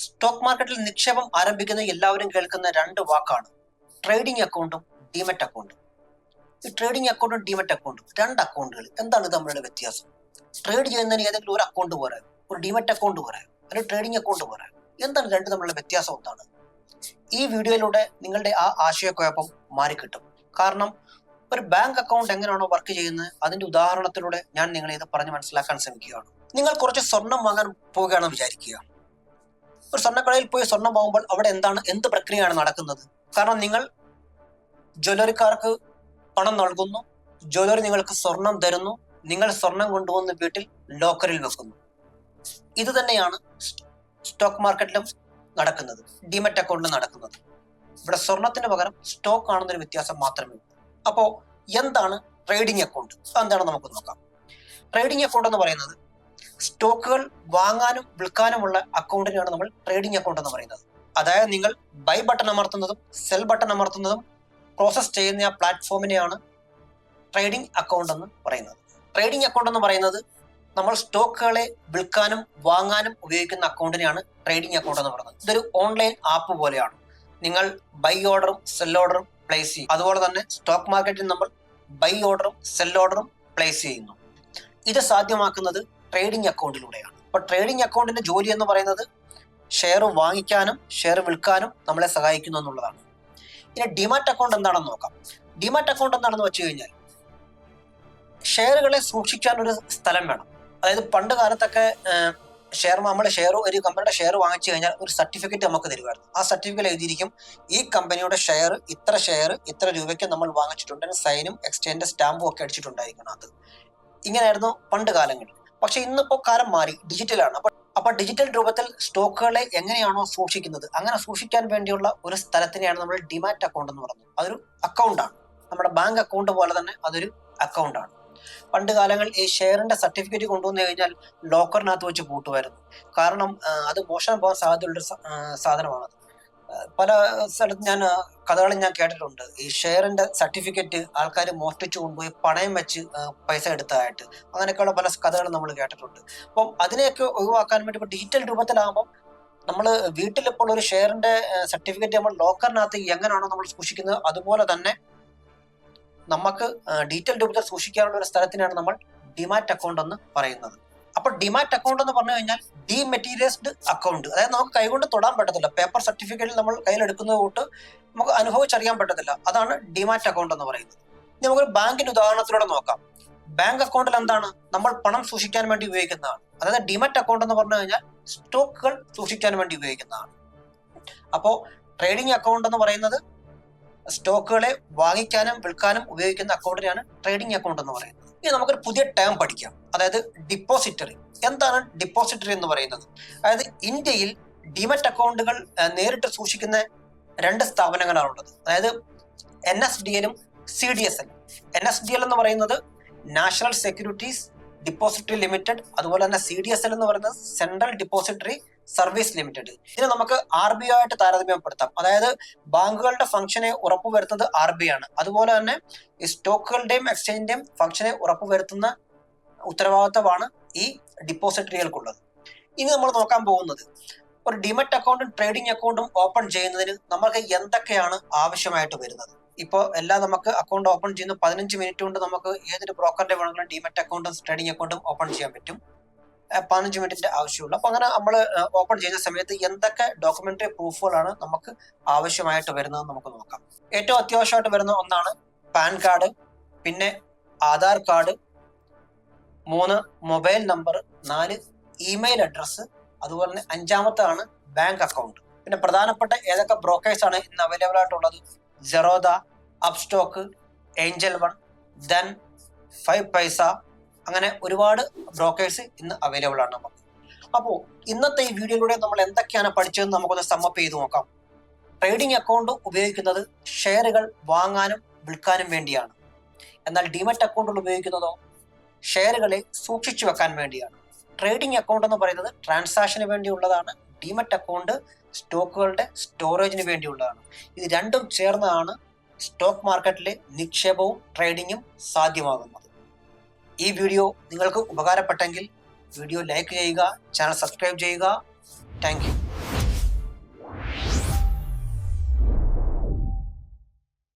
Stock മാർക്കറ്റിൽ നിക്ഷേപം ആരംഭിക്കുന്ന എല്ലാവരും കേൾക്കുന്ന രണ്ട് വാക്കാണ് ട്രേഡിംഗ് അക്കൗണ്ടും ഡിമെറ്റ് അക്കൗണ്ടും. ഈ ട്രേഡിംഗ് അക്കൗണ്ടും ഡിമെറ്റ് അക്കൗണ്ടും രണ്ട് അക്കൗണ്ടുകൾ. എന്താണ് തമ്മിലുള്ള വ്യത്യാസം? ട്രേഡ് ചെയ്യുന്നതിന് ഏതെങ്കിലും ഒരു അക്കൗണ്ട് പോരാ, ഒരു ഡിമെറ്റ് അക്കൗണ്ട് പോരാ, അല്ലെങ്കിൽ ട്രേഡിംഗ് അക്കൗണ്ട് പോരാ. എന്താണ് രണ്ട് തമ്മിലുള്ള വ്യത്യാസം? എന്താണ്? ഈ വീഡിയോയിലൂടെ നിങ്ങളുടെ ആ ആശയക്കുഴപ്പം മാറിക്കിട്ടും. കാരണം ഒരു ബാങ്ക് അക്കൗണ്ട് എങ്ങനെയാണോ വർക്ക് ചെയ്യുന്നത് അതിന്റെ ഉദാഹരണത്തിലൂടെ ഞാൻ നിങ്ങളെ ഇത് പറഞ്ഞ് മനസ്സിലാക്കാൻ ശ്രമിക്കുകയാണ്. നിങ്ങൾ കുറച്ച് സ്വർണം വാങ്ങാൻ പോവുകയാണെന്ന് വിചാരിക്കുക. ഒരു സ്വർണ്ണക്കടയിൽ പോയി സ്വർണം വാങ്ങുമ്പോൾ അവിടെ എന്ത് പ്രക്രിയയാണ് നടക്കുന്നത്? കാരണം നിങ്ങൾ ജ്വല്ലറിക്കാർക്ക് പണം നൽകുന്നു, ജ്വല്ലറി നിങ്ങൾക്ക് സ്വർണം തരുന്നു, നിങ്ങൾ സ്വർണം കൊണ്ടുവന്ന് വീട്ടിൽ ലോക്കറിൽ വെക്കുന്നു. ഇത് തന്നെയാണ് സ്റ്റോക്ക് മാർക്കറ്റിലും നടക്കുന്നത്, ഡിമെറ്റ് അക്കൗണ്ടിലും നടക്കുന്നത്. ഇവിടെ സ്വർണത്തിന് പകരം സ്റ്റോക്ക് ആണെന്നൊരു വ്യത്യാസം മാത്രമേ ഉള്ളൂ. അപ്പോ എന്താണ് ട്രേഡിംഗ് അക്കൗണ്ട്? എന്താണ് നമുക്ക് നോക്കാം. ട്രേഡിംഗ് അക്കൗണ്ട് എന്ന് പറയുന്നത് സ്റ്റോക്കുകൾ വാങ്ങാനും വിൽക്കാനുമുള്ള അക്കൗണ്ടിനാണ് നമ്മൾ ട്രേഡിംഗ് അക്കൗണ്ട് എന്ന് പറയുന്നത്. അതായത് നിങ്ങൾ ബൈ ബട്ടൺ അമർത്തുന്നതും സെൽ ബട്ടൺ അമർത്തുന്നതും പ്രോസസ് ചെയ്യുന്ന ആ പ്ലാറ്റ്ഫോമിനെയാണ് ട്രേഡിംഗ് അക്കൗണ്ട് എന്ന് പറയുന്നത്. ട്രേഡിംഗ് അക്കൗണ്ട് എന്ന് പറയുന്നത് നമ്മൾ സ്റ്റോക്കുകളെ വിൽക്കാനും വാങ്ങാനും ഉപയോഗിക്കുന്ന അക്കൗണ്ടിനെയാണ് ട്രേഡിംഗ് അക്കൗണ്ട് എന്ന് പറയുന്നത്. ഇതൊരു ഓൺലൈൻ ആപ്പ് പോലെയാണ്. നിങ്ങൾ ബൈ ഓർഡറും സെൽ ഓർഡറും പ്ലേസ് ചെയ്യും. അതുപോലെ തന്നെ സ്റ്റോക്ക് മാർക്കറ്റിൽ നമ്മൾ ബൈ ഓർഡറും സെൽ ഓർഡറും പ്ലേസ് ചെയ്യുന്നു. ഇത് സാധ്യമാക്കുന്നത് ട്രേഡിംഗ് അക്കൗണ്ടിലൂടെയാണ്. അപ്പോൾ ട്രേഡിംഗ് അക്കൗണ്ടിന്റെ ജോലി എന്ന് പറയുന്നത് ഷെയർ വാങ്ങിക്കാനും ഷെയർ വിൽക്കാനും നമ്മളെ സഹായിക്കുന്നു എന്നുള്ളതാണ്. ഇനി ഡിമാറ്റ് അക്കൗണ്ട് എന്താണെന്ന് നോക്കാം. ഡിമാറ്റ് അക്കൗണ്ട് എന്താണെന്ന് വെച്ച് കഴിഞ്ഞാൽ ഷെയറുകളെ സൂക്ഷിക്കാൻ ഒരു സ്ഥലം വേണം. അതായത് പണ്ട് കാലത്തൊക്കെ ഒരു കമ്പനിയുടെ ഷെയർ വാങ്ങിച്ചു കഴിഞ്ഞാൽ ഒരു സർട്ടിഫിക്കറ്റ് നമുക്ക് തരുമായിരുന്നു. ആ സർട്ടിഫിക്കറ്റ് എഴുതിയിരിക്കും ഈ കമ്പനിയുടെ ഷെയർ ഇത്ര രൂപയ്ക്ക് നമ്മൾ വാങ്ങിച്ചിട്ടുണ്ട്, സൈനും എക്സ്ചേഞ്ച് സ്റ്റാമ്പും ഒക്കെ അടിച്ചിട്ടുണ്ടായിരിക്കണം. അത് ഇങ്ങനെയായിരുന്നു പണ്ട് കാലങ്ങളിൽ. പക്ഷെ ഇന്നിപ്പോ കാലം മാറി, ഡിജിറ്റലാണ്. അപ്പൊ ഡിജിറ്റൽ രൂപത്തിൽ സ്റ്റോക്കുകളെ എങ്ങനെയാണോ സൂക്ഷിക്കുന്നത് അങ്ങനെ സൂക്ഷിക്കാൻ വേണ്ടിയുള്ള ഒരു സ്ഥലത്തിനെയാണ് നമ്മൾ ഡിമാറ്റ് അക്കൗണ്ട് എന്ന് പറയുന്നത്. അതൊരു അക്കൗണ്ടാണ്, നമ്മുടെ ബാങ്ക് അക്കൗണ്ട് പോലെ തന്നെ അതൊരു അക്കൗണ്ടാണ്. പണ്ട് കാലങ്ങളിൽ ഈ ഷെയറിന്റെ സർട്ടിഫിക്കറ്റ് കൊണ്ടുവന്നു കഴിഞ്ഞാൽ ലോക്കറിനകത്ത് വെച്ച് പൂട്ടുമായിരുന്നു. കാരണം അത് മോഷണം പോകാൻ സാധ്യതയുള്ള സാധനമാണ്. പല സ്ഥലത്ത് കഥകളും ഞാൻ കേട്ടിട്ടുണ്ട്. ഈ ഷെയറിന്റെ സർട്ടിഫിക്കറ്റ് ആൾക്കാർ മോഷ്ടിച്ചു കൊണ്ടുപോയി പണയം വെച്ച് പൈസ എടുത്തതായിട്ട്, അങ്ങനെയൊക്കെയുള്ള പല കഥകളും നമ്മൾ കേട്ടിട്ടുണ്ട്. അപ്പം അതിനെയൊക്കെ ഒഴിവാക്കാൻ വേണ്ടി ഇപ്പോൾ ഡിജിറ്റൽ രൂപത്തിലാകുമ്പോൾ നമ്മൾ വീട്ടിലിപ്പോൾ ഒരു ഷെയറിന്റെ സർട്ടിഫിക്കറ്റ് നമ്മൾ ലോക്കറിനകത്ത് എങ്ങനെയാണോ നമ്മൾ സൂക്ഷിക്കുന്നത് അതുപോലെ തന്നെ നമുക്ക് ഡിജിറ്റൽ രൂപത്തിൽ സൂക്ഷിക്കാനുള്ള ഒരു സ്ഥലത്തിനാണ് നമ്മൾ ഡിമാറ്റ് അക്കൗണ്ട് എന്ന് പറയുന്നത്. അപ്പൊ ഡിമാറ്റ് അക്കൗണ്ട് എന്ന് പറഞ്ഞു കഴിഞ്ഞാൽ ഡിമെറ്റീരിയൽസ്ഡ് അക്കൗണ്ട്. അതായത് നമുക്ക് കൈകൊണ്ട് തൊടാൻ പറ്റത്തില്ല. പേപ്പർ സർട്ടിഫിക്കറ്റിൽ നമ്മൾ കയ്യിലെടുക്കുന്നത് തൊട്ട് നമുക്ക് അനുഭവിച്ചറിയാൻ പറ്റത്തില്ല. അതാണ് ഡിമാറ്റ് അക്കൗണ്ട് എന്ന് പറയുന്നത്. ഇനി നമുക്കൊരു ബാങ്കിന്റെ ഉദാഹരണത്തിലൂടെ നോക്കാം. ബാങ്ക് അക്കൗണ്ടിൽ എന്താണ് നമ്മൾ പണം സൂക്ഷിക്കാൻ വേണ്ടി ഉപയോഗിക്കുന്നതാണ്. അതായത് ഡിമാറ്റ് അക്കൗണ്ട് എന്ന് പറഞ്ഞു കഴിഞ്ഞാൽ സ്റ്റോക്കുകൾ സൂക്ഷിക്കാൻ വേണ്ടി ഉപയോഗിക്കുന്നതാണ്. അപ്പോ ട്രേഡിംഗ് അക്കൗണ്ട് എന്ന് പറയുന്നത് സ്റ്റോക്കുകളെ വാങ്ങിക്കാനും വിൽക്കാനും ഉപയോഗിക്കുന്ന അക്കൗണ്ടിനെയാണ് ട്രേഡിംഗ് അക്കൗണ്ട് എന്ന് പറയുന്നത്. ഇനി നമുക്കൊരു പുതിയ ടേം പഠിക്കാം, അതായത് ഡിപ്പോസിറ്ററി. എന്താണ് ഡിപ്പോസിറ്ററി എന്ന് പറയുന്നത്? അതായത് ഇന്ത്യയിൽ ഡിമെറ്റ് അക്കൗണ്ടുകൾ നേരിട്ട് സൂക്ഷിക്കുന്ന രണ്ട് സ്ഥാപനങ്ങളാണുള്ളത്. അതായത് NSDL-ഉം CDSL. NSDL എന്ന് പറയുന്നത് നാഷണൽ സെക്യൂരിറ്റീസ് ഡിപ്പോസിറ്ററി ലിമിറ്റഡ്, അതുപോലെ തന്നെ CDSL എന്ന് പറയുന്നത് സെൻട്രൽ ഡിപ്പോസിറ്ററി സർവീസ് ലിമിറ്റഡ്. ഇതിനെ നമുക്ക് RBI ആയിട്ട് താരതമ്യപ്പെടുത്താം. അതായത് ബാങ്കുകളുടെ ഫംഗ്ഷനെ ഉറപ്പുവരുത്തുന്നത് RBI ആണ്. അതുപോലെ തന്നെ ഈ സ്റ്റോക്കുകളുടെയും എക്സ്ചേഞ്ചിന്റെയും ഫംഗ്ഷനെ ഉറപ്പുവരുത്തുന്ന ഉത്തരവാദിത്തമാണ് ഈ ഡിപ്പോസിറ്ററികൾക്കുള്ളത്. ഇനി നമ്മൾ നോക്കാൻ പോകുന്നത് ഒരു ഡിമെറ്റ് അക്കൗണ്ടും ട്രേഡിംഗ് അക്കൗണ്ടും ഓപ്പൺ ചെയ്യുന്നതിന് നമുക്ക് എന്തൊക്കെയാണ് ആവശ്യമായിട്ട് വരുന്നത്. ഇപ്പോൾ നമുക്ക് അക്കൗണ്ട് ഓപ്പൺ ചെയ്യുന്ന 15 മിനിറ്റ് കൊണ്ട് നമുക്ക് ഏതൊരു ബ്രോക്കറിന്റെ വേണമെങ്കിലും ഡിമെറ്റ് അക്കൗണ്ടും ട്രേഡിംഗ് അക്കൗണ്ടും ഓപ്പൺ ചെയ്യാൻ പറ്റും. 15 മിനിറ്റിന്റെ ആവശ്യമുള്ളൂ. അപ്പൊ അങ്ങനെ നമ്മൾ ഓപ്പൺ ചെയ്യുന്ന സമയത്ത് എന്തൊക്കെ ഡോക്യുമെന്ററി പ്രൂഫുകളാണ് നമുക്ക് ആവശ്യമായിട്ട് വരുന്നത് നമുക്ക് നോക്കാം. ഏറ്റവും അത്യാവശ്യമായിട്ട് വരുന്ന ഒന്നാണ് പാൻ കാർഡ്, പിന്നെ Aadhaar card, 3 mobile number, 4 email address, അതുപോലെ തന്നെ 5-ാമത്താണ് ബാങ്ക് അക്കൗണ്ട്. പിന്നെ പ്രധാനപ്പെട്ട ഏതൊക്കെ ബ്രോക്കേഴ്സ് ആണ് ഇന്ന് അവൈലബിൾ ആയിട്ടുള്ളത്? ജെറോദ, അപ്സ്റ്റോക്ക്, ഏഞ്ചൽ വൺ, ദെൻ 5 പൈസ, അങ്ങനെ ഒരുപാട് ബ്രോക്കേഴ്സ് ഇന്ന് അവൈലബിൾ ആണ് നമുക്ക്. അപ്പോൾ ഇന്നത്തെ ഈ വീഡിയോയിലൂടെ നമ്മൾ എന്തൊക്കെയാണ് പഠിച്ചതെന്ന് നമുക്കൊന്ന് സമ്മപ്പ് ചെയ്ത് നോക്കാം. ട്രേഡിംഗ് അക്കൗണ്ട് ഉപയോഗിക്കുന്നത് ഷെയറുകൾ വാങ്ങാനും വിൽക്കാനും വേണ്ടിയാണ്. എന്നാൽ ഡിമെറ്റ് അക്കൗണ്ടുകൾ ഉപയോഗിക്കുന്നതോ ഷെയറുകളെ സൂക്ഷിച്ചു വെക്കാൻ വേണ്ടിയാണ്. ട്രേഡിംഗ് അക്കൗണ്ട് എന്ന് പറയുന്നത് ട്രാൻസാക്ഷന് വേണ്ടിയുള്ളതാണ്. ഡിമെറ്റ് അക്കൗണ്ട് സ്റ്റോക്കുകളുടെ സ്റ്റോറേജിന് വേണ്ടിയുള്ളതാണ്. ഇത് രണ്ടും ചേർന്നാണ് സ്റ്റോക്ക് മാർക്കറ്റിലെ നിക്ഷേപവും ട്രേഡിങ്ങും സാധ്യമാകുന്നത്. ഈ വീഡിയോ നിങ്ങൾക്ക് ഉപകാരപ്പെട്ടെങ്കിൽ വീഡിയോ ലൈക്ക് ചെയ്യുക, ചാനൽ സബ്സ്ക്രൈബ് ചെയ്യുക. Thank you.